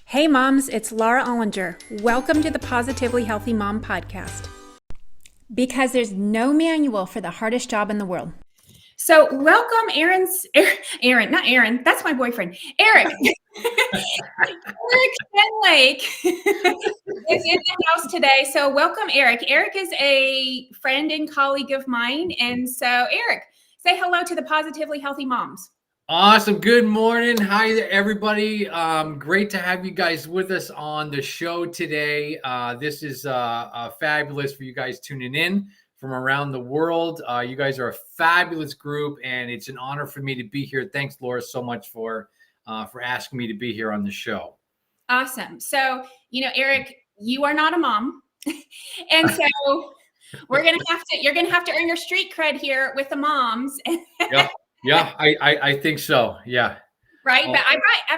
Hey moms, it's Laura Ollinger. Welcome to the Positively Healthy Mom podcast. Because there's no manual for the hardest job in the world. So welcome Aaron, not Aaron, that's my boyfriend, Eric. Eric Stenlake is in the house today. So welcome, Eric. Eric is a friend and colleague of mine. And so Eric, say hello to the Positively Healthy Moms. Awesome. Good morning. Hi there, everybody. Great to have you guys with us on the show today. This is fabulous for you guys tuning in from around the world. You guys are a fabulous group, and it's an honor for me to be here. Thanks, Laura, so much for asking me to be here on the show. Awesome. So, Eric, you are not a mom. And so you're going to have to earn your street cred here with the moms. Yeah, I think so. Yeah. Right. But I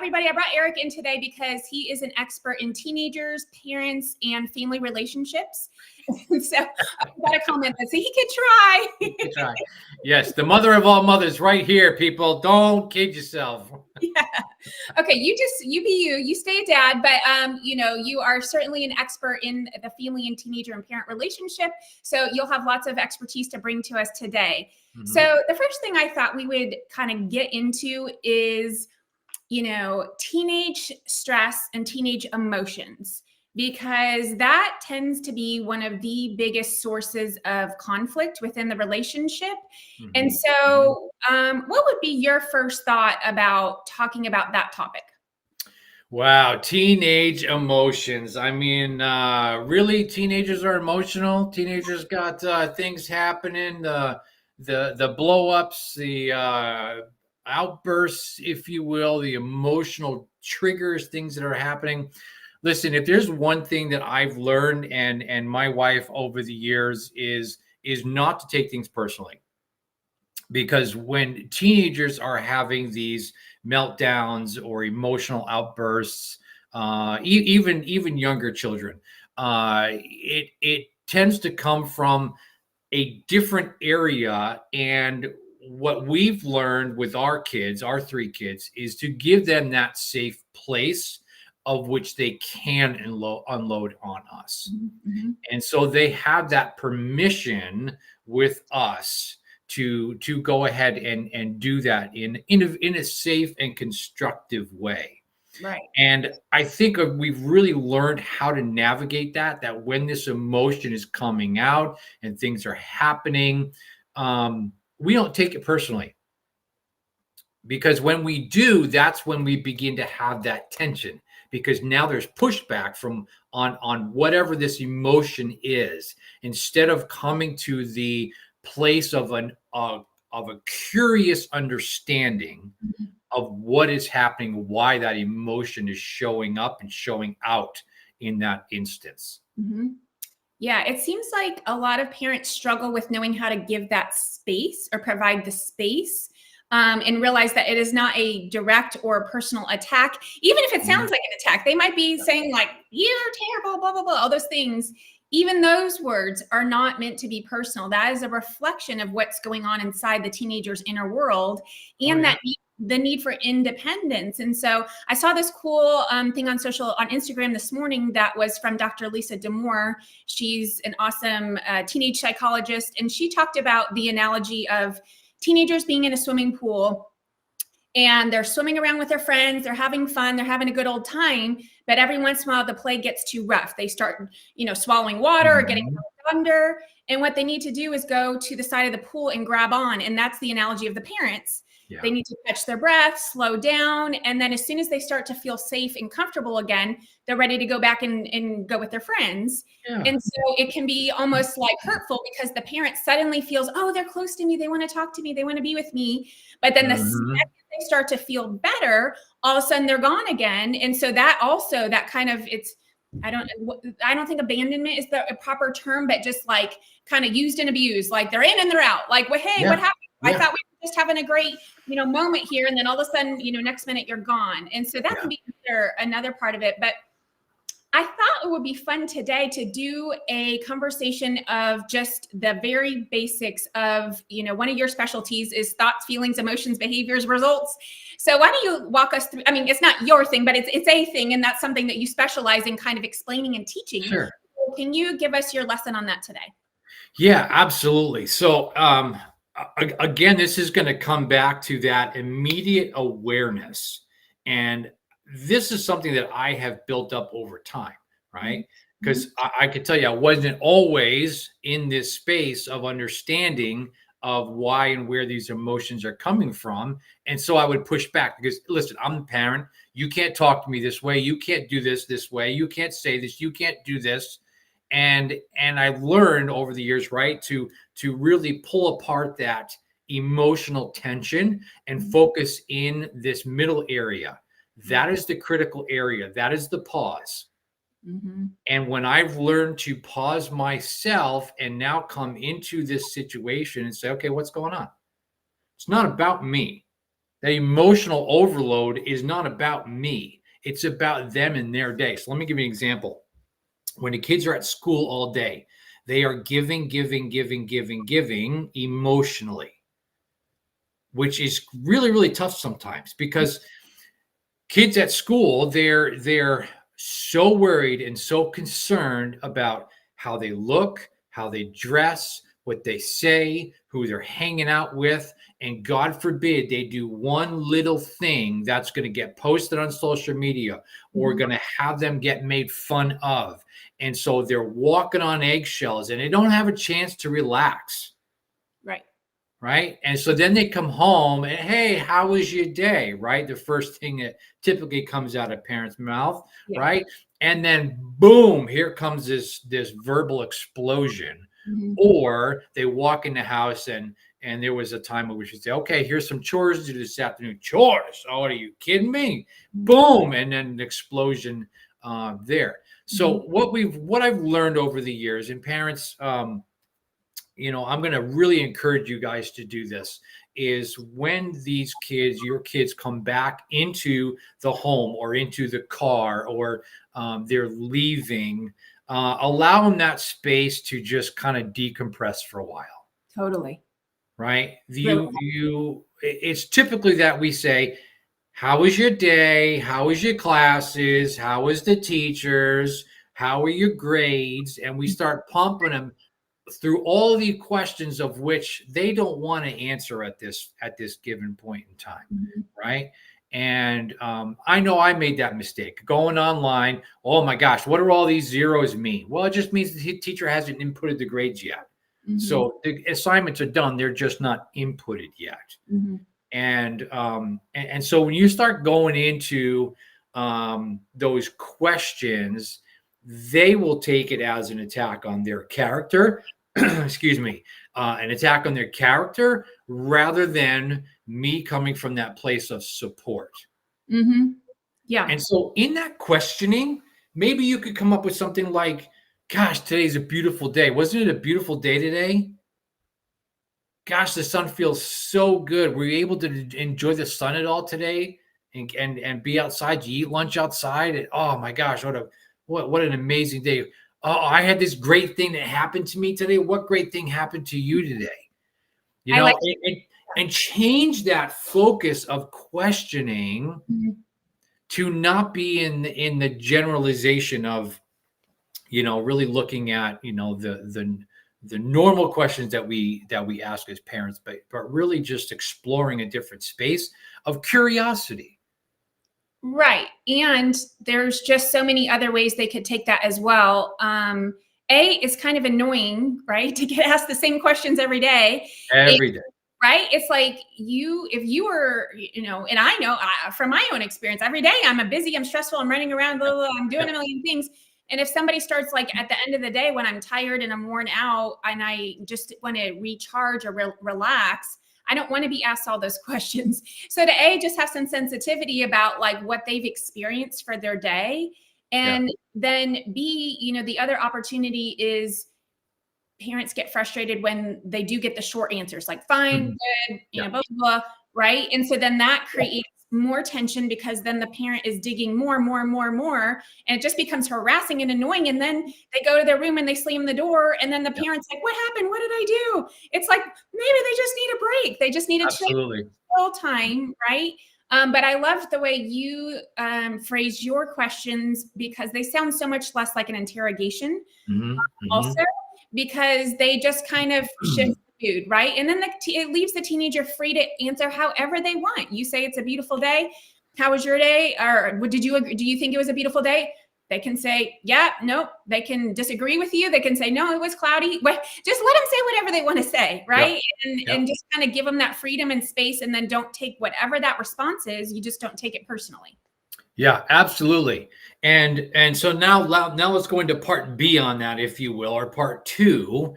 brought Eric in today because he is an expert in teenagers, parents, and family relationships. So I've got a comment that says he could try. Yes. The mother of all mothers right here, people. Don't kid yourself. Yeah. Okay. You be you stay a dad, but you are certainly an expert in the family and teenager and parent relationship. So you'll have lots of expertise to bring to us today. Mm-hmm. So the first thing I thought we would kind of get into is, teenage stress and teenage emotions, because that tends to be one of the biggest sources of conflict within the relationship. Mm-hmm. And so what would be your first thought about talking about that topic? Wow, teenage emotions. I mean, really, teenagers are emotional. Teenagers got things happening, the blow-ups, the outbursts, if you will, the emotional triggers, things that are happening. Listen, if there's one thing that I've learned and my wife over the years is not to take things personally. Because when teenagers are having these meltdowns or emotional outbursts, even younger children, it tends to come from a different area. And what we've learned with our kids, our three kids, is to give them that safe place of which they can unload on us. Mm-hmm. And so they have that permission with us to go ahead and do that in a safe and constructive way. Right. And I think we've really learned how to navigate that when this emotion is coming out and things are happening, we don't take it personally. Because when we do, that's when we begin to have that tension, because now there's pushback on whatever this emotion is, instead of coming to the place of a curious understanding mm-hmm. of what is happening, why that emotion is showing up and showing out in that instance. Mm-hmm. Yeah, it seems like a lot of parents struggle with knowing how to give that space or provide the space. And realize that it is not a direct or personal attack. Even if it sounds like an attack, they might be saying like, you're terrible, blah, blah, blah, all those things. Even those words are not meant to be personal. That is a reflection of what's going on inside the teenager's inner world and the need for independence. And so I saw this cool thing on Instagram this morning that was from Dr. Lisa D'Amour. She's an awesome teenage psychologist. And she talked about the analogy of teenagers being in a swimming pool, and they're swimming around with their friends. They're having fun. They're having a good old time. But every once in a while, the play gets too rough. They start, swallowing water or getting under. And what they need to do is go to the side of the pool and grab on. And that's the analogy of the parents. Yeah. They need to catch their breath, slow down. And then as soon as they start to feel safe and comfortable again, they're ready to go back and go with their friends. Yeah. And so it can be almost like hurtful, because the parent suddenly feels, oh, they're close to me. They want to talk to me. They want to be with me. But then the second they start to feel better, all of a sudden they're gone again. And so that kind of, I don't think abandonment is the proper term, but just like kind of used and abused. Like they're in and they're out. Like, well, hey, what happened? Yeah. I thought we were just having a great, moment here. And then all of a sudden, next minute you're gone. And so that can be another part of it. But I thought it would be fun today to do a conversation of just the very basics of, one of your specialties is thoughts, feelings, emotions, behaviors, results. So why don't you walk us through? I mean, it's not your thing, but it's a thing, and that's something that you specialize in, kind of explaining and teaching. Sure. Can you give us your lesson on that today? Yeah, absolutely. So, again, this is going to come back to that immediate awareness. And this is something that I have built up over time, right? Mm-hmm. Because I could tell you, I wasn't always in this space of understanding of why and where these emotions are coming from. And so I would push back because, listen, I'm the parent. You can't talk to me this way. You can't do this way. You can't say this. You can't do this. And I've learned over the years, right, to really pull apart that emotional tension and focus in this middle area. That is the critical area. That is the pause. Mm-hmm. And when I've learned to pause myself and now come into this situation and say, okay, what's going on? It's not about me. That emotional overload is not about me. It's about them and their day. So let me give you an example. When the kids are at school all day, they are giving emotionally, which is really, really tough sometimes because kids at school, they're so worried and so concerned about how they look, how they dress, what they say, who they're hanging out with. And God forbid they do one little thing that's going to get posted on social media or going to have them get made fun of. And so they're walking on eggshells and they don't have a chance to relax. Right. Right. And so then they come home and, hey, how was your day? Right. The first thing that typically comes out of parents' mouth. Yeah. Right. And then boom, here comes this verbal explosion. Mm-hmm. Or they walk in the house and there was a time where we should say, okay, here's some chores to do this afternoon. Chores? Oh, are you kidding me? Boom. And then an explosion there. So what I've learned over the years, and parents, I'm going to really encourage you guys to do this, is when your kids come back into the home or into the car or they're leaving, allow them that space to just kind of decompress for a while. Totally. Right. It's typically that we say, how was your day? How was your classes? How was the teachers? How are your grades? And we start pumping them through all the questions of which they don't want to answer at this given point in time. Right. And I know I made that mistake going online. Oh my gosh, what do all these zeros mean? Well, it just means the teacher hasn't inputted the grades yet. So the assignments are done. They're just not inputted yet. And so when you start going into those questions, they will take it as an attack on their character. Excuse me, an attack on their character rather than me coming from that place of support. Yeah. And so in that questioning, maybe you could come up with something like, gosh, today's a beautiful day. Wasn't it a beautiful day today? Gosh, the sun feels so good. Were you able to enjoy the sun at all today and be outside? You eat lunch outside? And, oh my gosh, what an amazing day. Oh, I had this great thing that happened to me today. What great thing happened to you today? And change that focus of questioning to not be in the generalization of, really looking at, the normal questions that we ask as parents, but really just exploring a different space of curiosity. Right. And there's just so many other ways they could take that as well. It's kind of annoying, right, to get asked the same questions every day. Every day. Right. It's like if you were, and I know from my own experience, every day I'm busy, I'm stressful, I'm running around, blah, blah, blah, I'm doing a million things. And if somebody starts like at the end of the day when I'm tired and I'm worn out and I just want to recharge or relax, I don't want to be asked all those questions. So to just have some sensitivity about like what they've experienced for their day. And then B, the other opportunity is parents get frustrated when they do get the short answers, like fine, good, blah, blah, blah, right? And so then that creates more tension, because then the parent is digging more and more and more and more, and it just becomes harassing and annoying. And then they go to their room and they slam the door, and then the Yep. parent's like, what happened? What did I do? It's like, maybe they just need a break. They just need a chill Absolutely. time, right? But I love the way you phrase your questions, because they sound so much less like an interrogation also, because they just kind of shift the mood, right? And then it leaves the teenager free to answer however they want. You say it's a beautiful day. How was your day? Or do you think it was a beautiful day? They can say, yeah, nope. They can disagree with you. They can say, no, it was cloudy. But just let them say whatever they want to say, right? Yep. And just kind of give them that freedom and space, and then don't take whatever that response is. You just don't take it personally. Yeah, absolutely. And so now let's go into part B on that, if you will, or part two,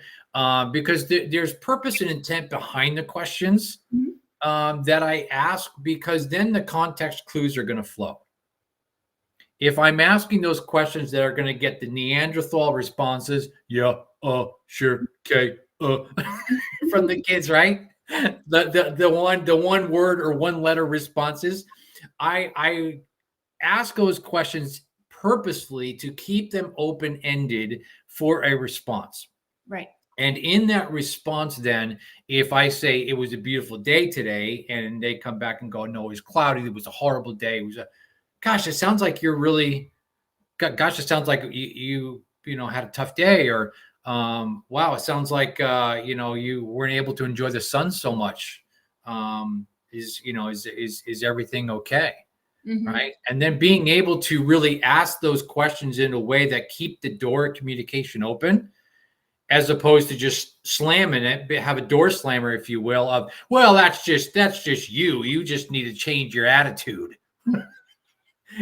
because there's purpose and intent behind the questions that I ask, because then the context clues are going to flow. If I'm asking those questions that are going to get the Neanderthal responses, yeah, sure, okay, from the kids, right? The one word or one letter responses, I ask those questions purposefully to keep them open-ended for a response. Right. And in that response, then, if I say it was a beautiful day today, and they come back and go, no, it was cloudy, it was a horrible day, it was gosh, it sounds like you're really, gosh, it sounds like you had a tough day, or wow, it sounds like you weren't able to enjoy the sun so much. Is everything okay? Right. And then being able to really ask those questions in a way that keep the door of communication open, as opposed to just slamming it, have a door slammer, if you will, of, well, that's just you just need to change your attitude.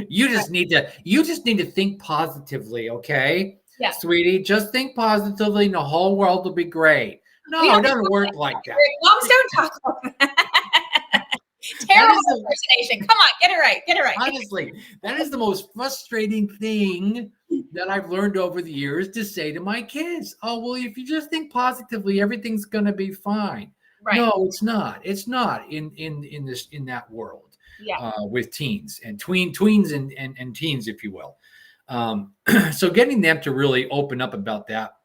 You just need to think positively. Okay. Yeah. Sweetie, just think positively and the whole world will be great. No, it doesn't work like that. Moms don't talk like that. Terrible impersonation. Come on, get it right. Get it right. Honestly, that is the most frustrating thing that I've learned over the years to say to my kids. Oh, well, if you just think positively, everything's going to be fine. Right. No, it's not. It's not in that world. Yeah. With teens and tweens and teens, if you will. So getting them to really open up about that.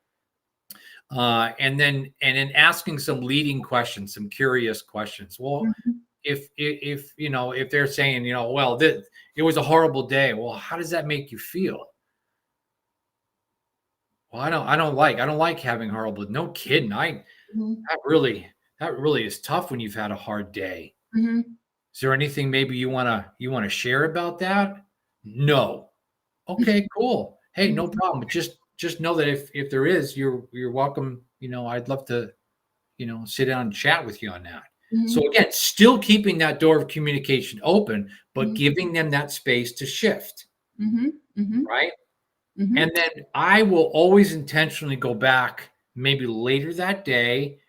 And then asking some leading questions, some curious questions. Well, if they're saying, well, it was a horrible day. Well, how does that make you feel? Well, I don't like having horrible. No kidding. That really is tough when you've had a hard day. Is there anything maybe you want to share about that? No. Okay, cool. Hey, no problem. But just know that if there is, you're welcome. I'd love to, sit down and chat with you on that. So again, still keeping that door of communication open, but giving them that space to shift. Right. And then I will always intentionally go back maybe later that day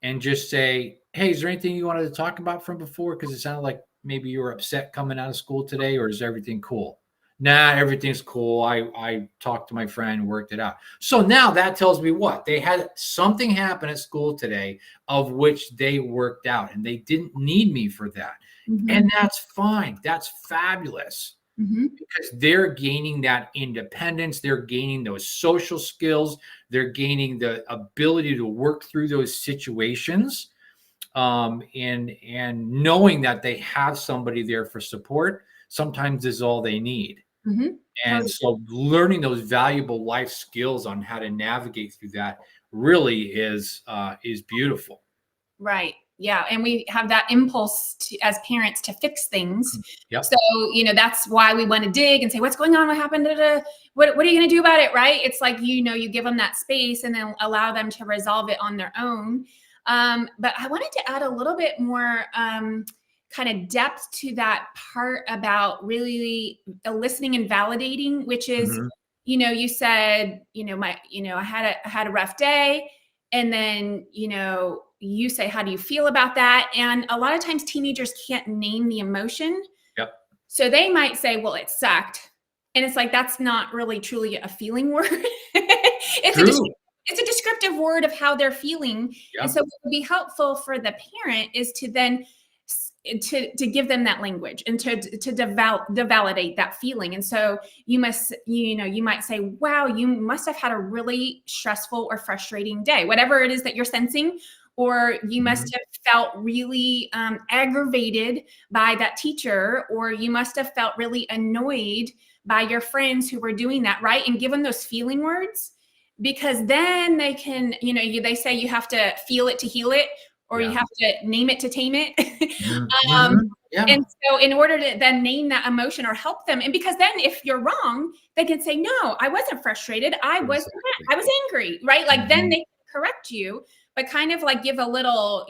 and just say, hey, is there anything you wanted to talk about from before? Because it sounded like maybe you were upset coming out of school today, or is everything cool? Nah, everything's cool. I talked to my friend, worked it out. So now that tells me what? They had something happen at school today of which they worked out, and they didn't need me for that. And that's fine. That's fabulous. Because they're gaining that independence. They're gaining those social skills. They're gaining the ability to work through those situations. And knowing that they have somebody there for support sometimes is all they need. And so learning those valuable life skills on how to navigate through that really is beautiful. Right. Yeah. And we have that impulse as parents to fix things. Yep. So, that's why we want to dig and say, what's going on? What happened? What are you going to do about it? Right. It's like, you give them that space and then allow them to resolve it on their own. But I wanted to add a little bit more kind of depth to that part about really listening and validating, which is, you said, I had a rough day. And then, you say, how do you feel about that? And a lot of times teenagers can't name the emotion. Yep. So they might say, well, it sucked. And it's like, that's not really truly a feeling word. It's a descriptive word of how they're feeling. Yep. And so what would be helpful for the parent is to then to give them that language and to validate that feeling. And so you might say, wow, you must have had a really stressful or frustrating day, whatever it is that you're sensing, or you must have felt really aggravated by that teacher, or you must have felt really annoyed by your friends who were doing that, right? And give them those feeling words, because then they can, they say you have to feel it to heal it, or you have to name it to tame it. And so in order to then name that emotion or help them, and because then if you're wrong, they can say, no, I wasn't frustrated. I was angry, right? Like then they can correct you, but kind of like give a little,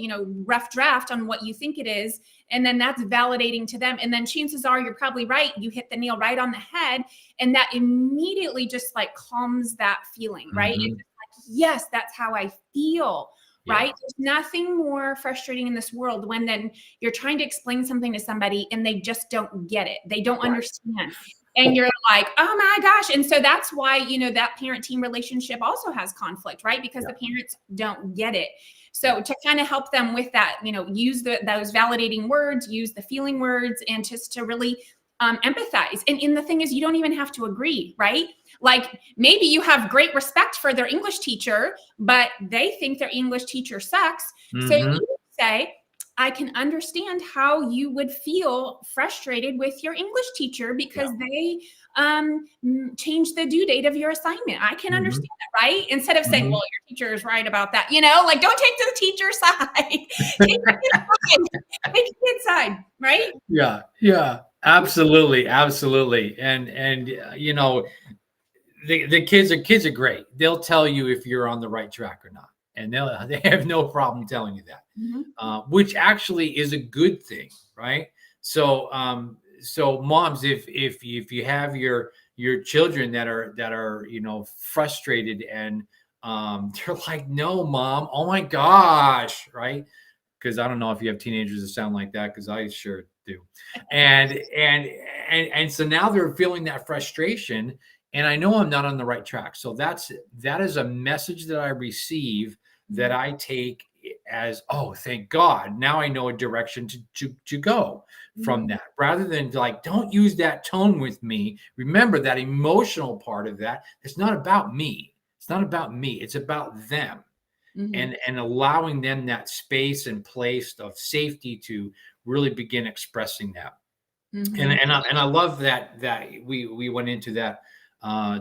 rough draft on what you think it is. And then that's validating to them. And then chances are you're probably right. You hit the nail right on the head. And that immediately just like calms that feeling, right? It's like, yes, that's how I feel. Right? There's nothing more frustrating in this world when then you're trying to explain something to somebody and they just don't get it. They don't understand. And you're like, oh my gosh. And so that's why, that parent-team relationship also has conflict, right? Because the parents don't get it. So to kind of help them with that, use those validating words, use the feeling words, and just to really empathize. And the thing is, you don't even have to agree, right? Like maybe you have great respect for their English teacher, but they think their English teacher sucks. So you say, I can understand how you would feel frustrated with your English teacher because they changed the due date of your assignment. I can understand that, right? Instead of saying, well, your teacher is right about that, like don't take to the teacher's side. Take the kid's side, right? Yeah. Absolutely. And the kids are great. They'll tell you if you're on the right track or not, and they have no problem telling you that, which actually is a good thing, right? So moms, if you have your children that are frustrated and they're like, no, mom, oh my gosh, right? Because I don't know if you have teenagers that sound like that, because I sure do. And so now they're feeling that frustration, and I know I'm not on the right track. So that is a message that I receive that I take as, oh, thank God, now I know a direction to go from that, rather than like, don't use that tone with me. Remember that emotional part of that. It's not about me. It's not about me. It's about them. And allowing them that space and place of safety to really begin expressing that. And I love that we went into that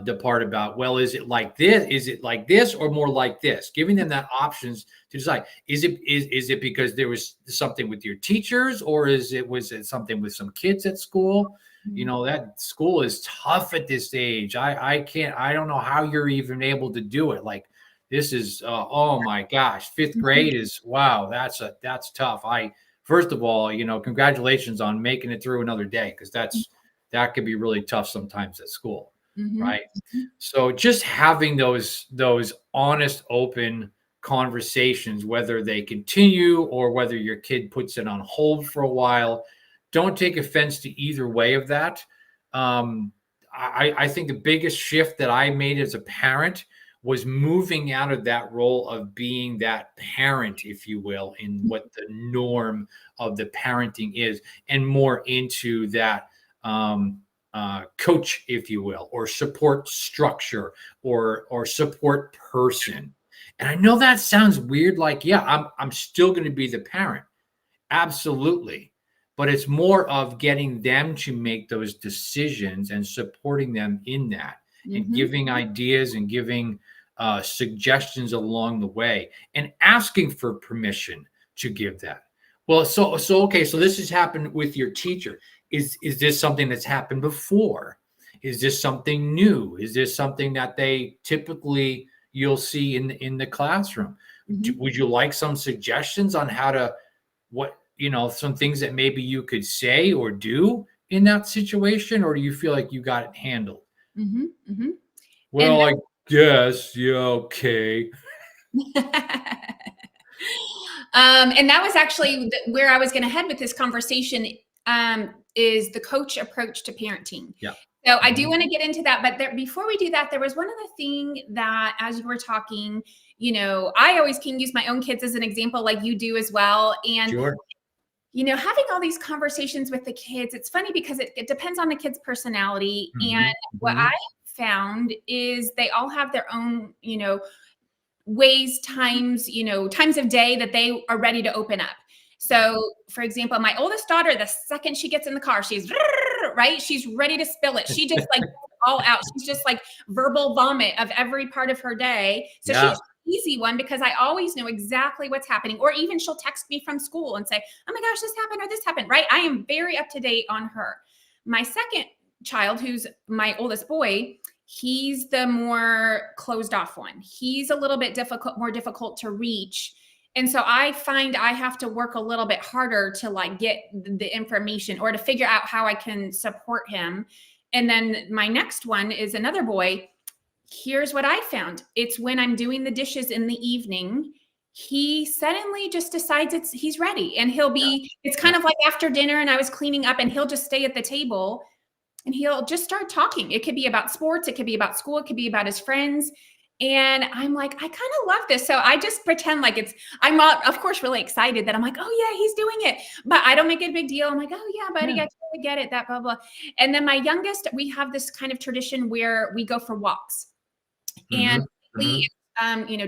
the part about, well, is it like this? Is it like this or more like this? Giving them that options to decide. Is it because there was something with your teachers, or was it something with some kids at school? That school is tough at this age. I don't know how you're even able to do it. Like, this is oh my gosh, fifth grade is, wow, that's tough. First of all, congratulations on making it through another day, because that could be really tough sometimes at school, right? So just having those honest, open conversations, whether they continue or whether your kid puts it on hold for a while, don't take offense to either way of that. I think the biggest shift that I made as a parent was moving out of that role of being that parent, if you will, in what the norm of the parenting is, and more into that coach, if you will, or support structure, or support person. And I know that sounds weird, like, yeah, I'm still going to be the parent. Absolutely. But it's more of getting them to make those decisions and supporting them in that, and giving ideas and giving suggestions along the way, and asking for permission to give that. Well, so okay, so this has happened with your teacher. Is this something that's happened before? Is this something new? Is this something that they typically you'll see in the classroom? Would you like some suggestions on how to, some things that maybe you could say or do in that situation, or do you feel like you got it handled? Well, I guess, yeah, okay. And that was actually where I was going to head with this conversation, is the coach approach to parenting. Yeah. So I do want to get into that, but before we do that, there was one other thing that, as you were talking, I always can use my own kids as an example, like you do as well. And Sure. Having all these conversations with the kids, it's funny because it depends on the kid's personality. And what I found is they all have their own, ways, times of day that they are ready to open up. So, for example, my oldest daughter, the second she gets in the car, she's right. She's ready to spill it. She just like all out. She's just like verbal vomit of every part of her day. So she's an easy one because I always know exactly what's happening. Or even she'll text me from school and say, "Oh my gosh, this happened or this happened." Right? I am very up to date on her. My second child, who's my oldest boy, he's the more closed off one. He's a little bit more difficult to reach. And so I find I have to work a little bit harder to like get the information or to figure out how I can support him. And then my next one is another boy. Here's what I found. It's when I'm doing the dishes in the evening, he suddenly just decides he's ready, and it's kind of like after dinner and I was cleaning up and he'll just stay at the table and he'll just start talking. It could be about sports. It could be about school. It could be about his friends. And I'm like, I kind of love this. So I just pretend like I'm not, of course, really excited that I'm like, oh yeah, he's doing it. But I don't make it a big deal. I'm like, oh yeah, buddy, I totally get it, that blah, blah. And then my youngest, we have this kind of tradition where we go for walks. And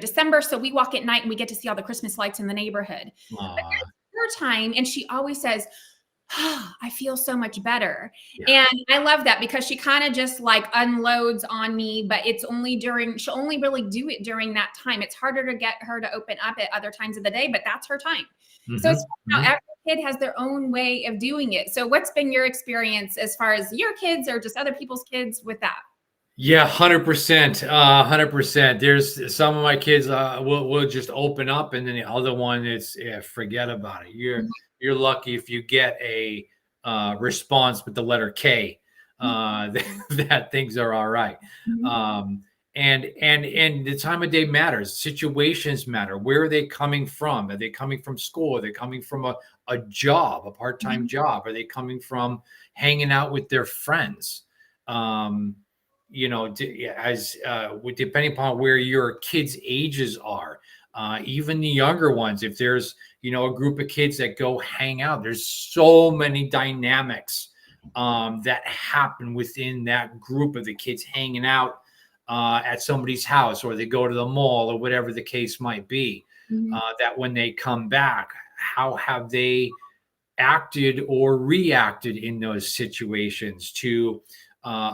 December. So we walk at night and we get to see all the Christmas lights in the neighborhood. But that's her time. And she always says, "Oh, I feel so much better." And I love that because she kind of just like unloads on me, but she'll only really do it during that time. It's harder to get her to open up at other times of the day, but that's her time. So it's every kid has their own way of doing it. So what's been your experience as far as your kids or just other people's kids with that? Yeah, 100%, 100%. There's some of my kids will just open up, and then the other one, forget about it. You're lucky if you get a response with the letter K, that things are all right. And the time of day matters. Situations matter. Where are they coming from? Are they coming from school? Are they coming from a job, a part-time job? Are they coming from hanging out with their friends? Depending upon where your kids' ages are, even the younger ones, if there's, a group of kids that go hang out, there's so many dynamics that happen within that group of the kids hanging out at somebody's house, or they go to the mall, or whatever the case might be, that when they come back, how have they acted or reacted in those situations to,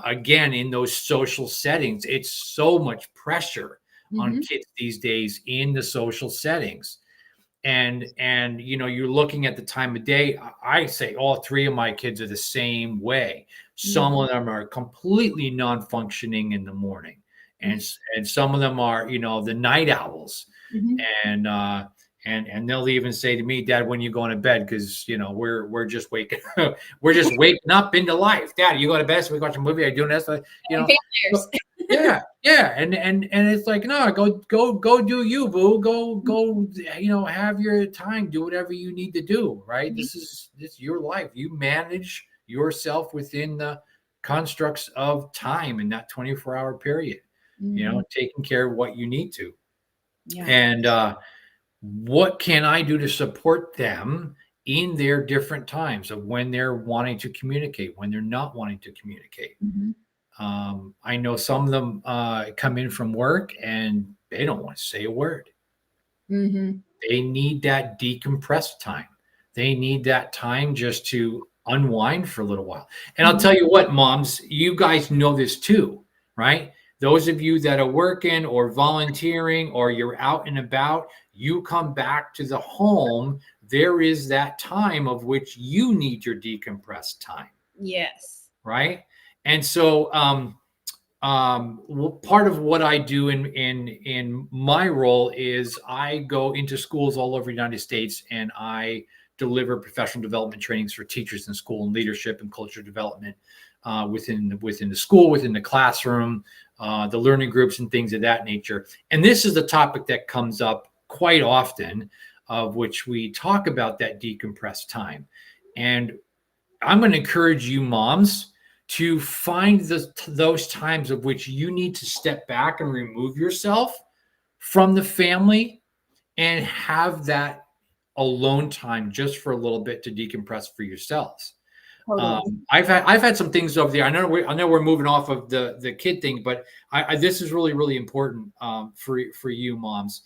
again, in those social settings. It's so much pressure on kids these days in the social settings. And you're looking at the time of day. I say all three of my kids are the same way. Some of them are completely non-functioning in the morning, and some of them are, the night owls. And they'll even say to me, "Dad, when you going to bed? Because we're just waking up into life. Dad, you go to bed? So we watch a movie? Are you doing this?" Yeah. And it's like, no, go do you, boo. Go, have your time. Do whatever you need to do. Right. This is your life. You manage yourself within the constructs of time in that 24-hour period. Taking care of what you need to. And what can I do to support them in their different times of when they're wanting to communicate, when they're not wanting to communicate? I know some of them come in from work and they don't want to say a word. They need that decompressed time. They need that time just to unwind for a little while. And I'll tell you what, moms, you guys know this too, right? Those of you that are working or volunteering or you're out and about, you come back to the home, there is that time of which you need your decompressed time. Yes. Right. And so part of what I do in my role is I go into schools all over the United States and I deliver professional development trainings for teachers in school and leadership and culture development within the school, within the classroom, the learning groups and things of that nature. And this is a topic that comes up quite often, of which we talk about that decompressed time. And I'm going to encourage you moms to find those times of which you need to step back and remove yourself from the family and have that alone time just for a little bit to decompress for yourselves. Totally. I've had some things over there. I know we're moving off of the kid thing, but this is really really important for you moms,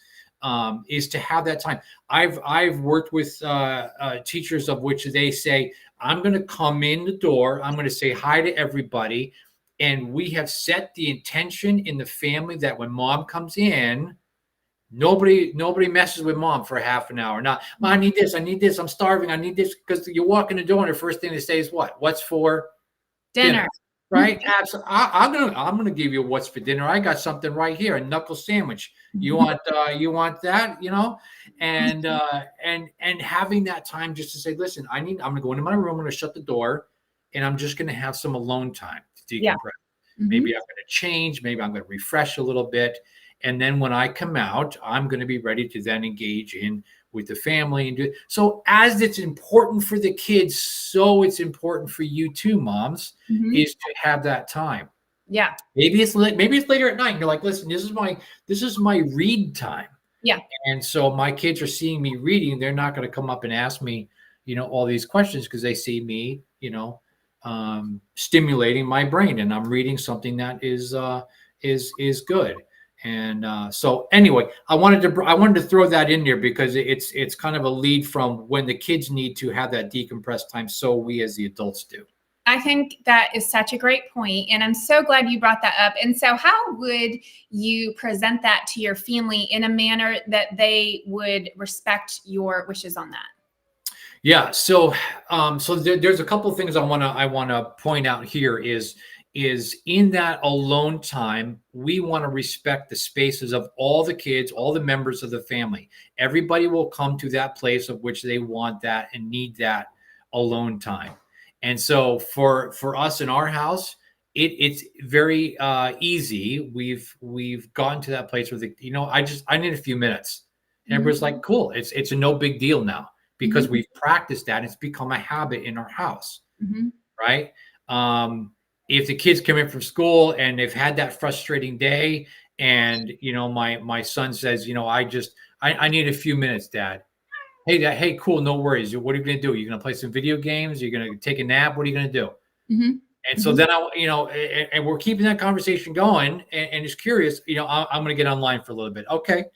is to have that time. I've worked with teachers of which they say, I'm going to come in the door, I'm going to say hi to everybody, and we have set the intention in the family that when mom comes in, nobody messes with mom for half an hour. Not, I need this, I'm starving, I need this, because you walk in the door and the first thing they say is what? What's for Dinner. right? Absolutely. I'm gonna give you what's for dinner. I got something right here, a knuckle sandwich. You want that, and having that time just to say, listen, I'm gonna go into my room, I'm gonna shut the door, and I'm just gonna have some alone time to decompress. Yeah. Maybe I'm gonna change, maybe I'm gonna refresh a little bit. And then when I come out, I'm going to be ready to then engage in with the family and do it. So as it's important for the kids, so it's important for you too, moms, is to have that time. Yeah. Maybe it's later at night. And you're like, listen, this is my read time. Yeah. And so my kids are seeing me reading. They're not going to come up and ask me, all these questions, because they see me, stimulating my brain, and I'm reading something that is good. And so anyway, I wanted to throw that in there because it's kind of a lead from when the kids need to have that decompressed time, so we as the adults do. I think that is such a great point, and I'm so glad you brought that up. And so how would you present that to your family in a manner that they would respect your wishes on that? Yeah, so there's a couple of things I want to point out here is in that alone time, we want to respect the spaces of all the kids, all the members of the family. Everybody will come to that place of which they want that and need that alone time. And so for us in our house, it's very easy. We've gotten to that place where I need a few minutes. And everybody's like, cool. It's a no big deal now, because we've practiced that. It's become a habit in our house, right? If the kids come in from school and they've had that frustrating day, and my son says, I need a few minutes, Dad. Hey, Dad, hey, cool, no worries. What are you gonna do? You're gonna play some video games? You're gonna take a nap? What are you gonna do? And so then and we're keeping that conversation going, and it's curious. I'm gonna get online for a little bit. Okay,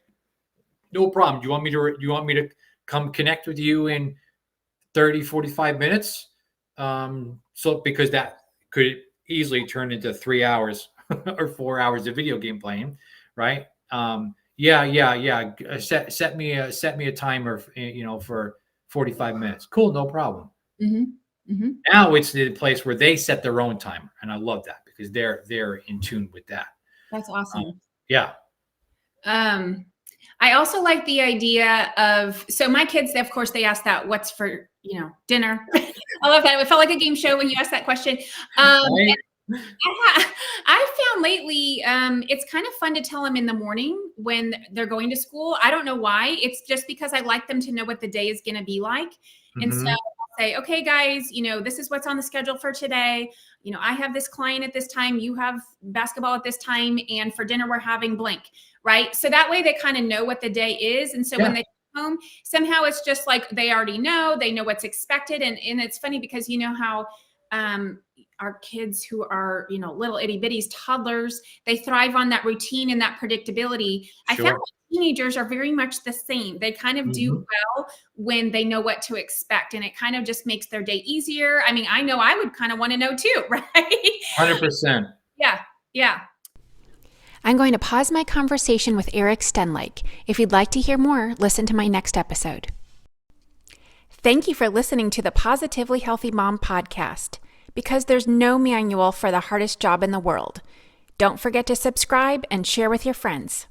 no problem. Do you want me to come connect with you in 30, 45 minutes? So because that could easily turn into 3 hours or 4 hours of video game playing, right? Yeah. Set me a timer, for 45 minutes. Cool, no problem. Now it's the place where they set their own timer, and I love that because they're in tune with that. That's awesome. Yeah. I also like the idea of, so my kids, of course, they ask that, what's for, dinner? I love that. It felt like a game show when you asked that question. Right? I found lately, it's kind of fun to tell them in the morning when they're going to school. I don't know why. It's just because I like them to know what the day is going to be like. And so I'll say, okay, guys, this is what's on the schedule for today. I have this client at this time. You have basketball at this time. And for dinner, we're having blank. Right. So that way they kind of know what the day is. And so when they come home, somehow it's just like they already know, they know what's expected. And it's funny because how our kids who are, little itty bitties, toddlers, they thrive on that routine and that predictability. Sure. I found that teenagers are very mumuch the same. They kind of do well when they know what to expect, and it kind of just makes their day easier. I mean, I know I would kind of want to know too, right? 100%. Yeah. I'm going to pause my conversation with Eric Stenlake. If you'd like to hear more, listen to my next episode. Thank you for listening to the Positively Healthy Mom podcast, because there's no manual for the hardest job in the world. Don't forget to subscribe and share with your friends.